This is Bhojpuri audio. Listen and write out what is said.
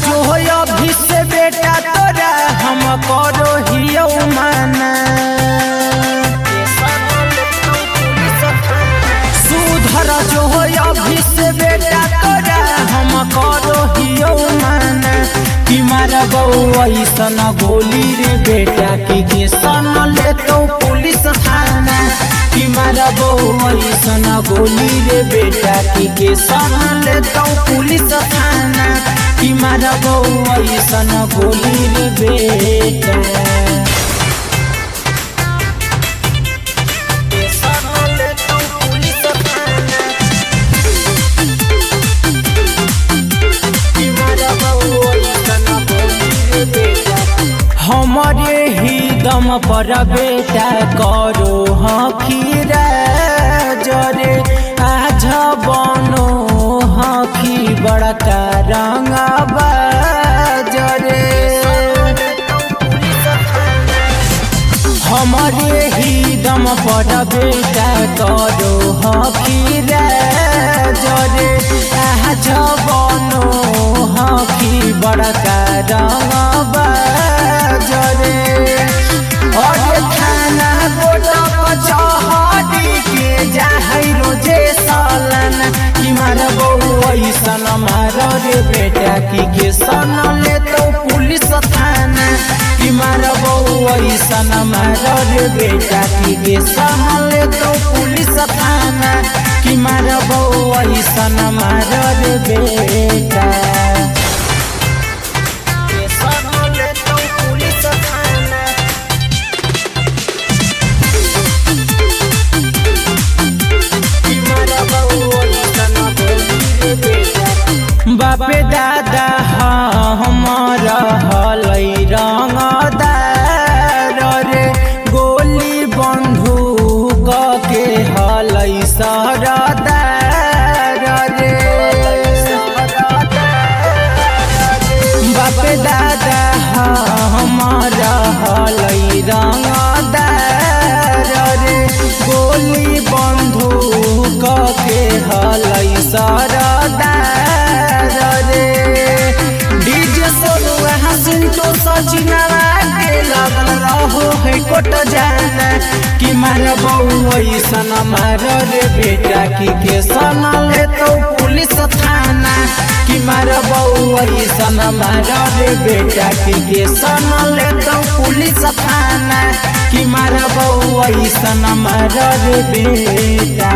जो हो अभी से बेटा तोरा हम करो हियो माना सुधर जो हो अभी से बेटा तोरा हम करो हियो माना कि मारा बहू ऐसन गोली रे बेटा की सन ले तो पुलिस थाना कि मारा बहू ऐसन गोली रे बेटा की सन ले तो पुलिस थाना कि मारा बहू ऐसन गोली रे बेटा हमारे ही दम पर बेटा करो हखीरा जरे आज बनो हखी बड़का रंगबा जरे हमारे ही दम पर बेटा करो हखीरा जरे आज बनो हखी बड़का रंगबा जरे और थाना गोटा कचहरी के जाहै रोजे सालन कि मारा बहू ऐसन मारो रे बेटा की सन ले तो पुलिस थाना कि मारा बहू ऐसन मारो रे बेटा की सन ले तो पुलिस थाना कि मारा बहू ऐसन मारो रे बेटा बापे दादा हमारा हलै रंगदार रे गोली बंदूक के हलै सरदार रे बापे दादा हमारा हलै रंगदार रे गोली बंदूक के हलै सरदार तो सचिनवा के लगल रहो है कोट जाना कि मारा बहू ऐसन मारो रे बेटा की सन ले तो पुलिस थाना कि मारा बहू ऐसन मारो रे बेटा की सन ले तो पुलिस थाना कि मारा बहू ऐसन मारो रे बेटा।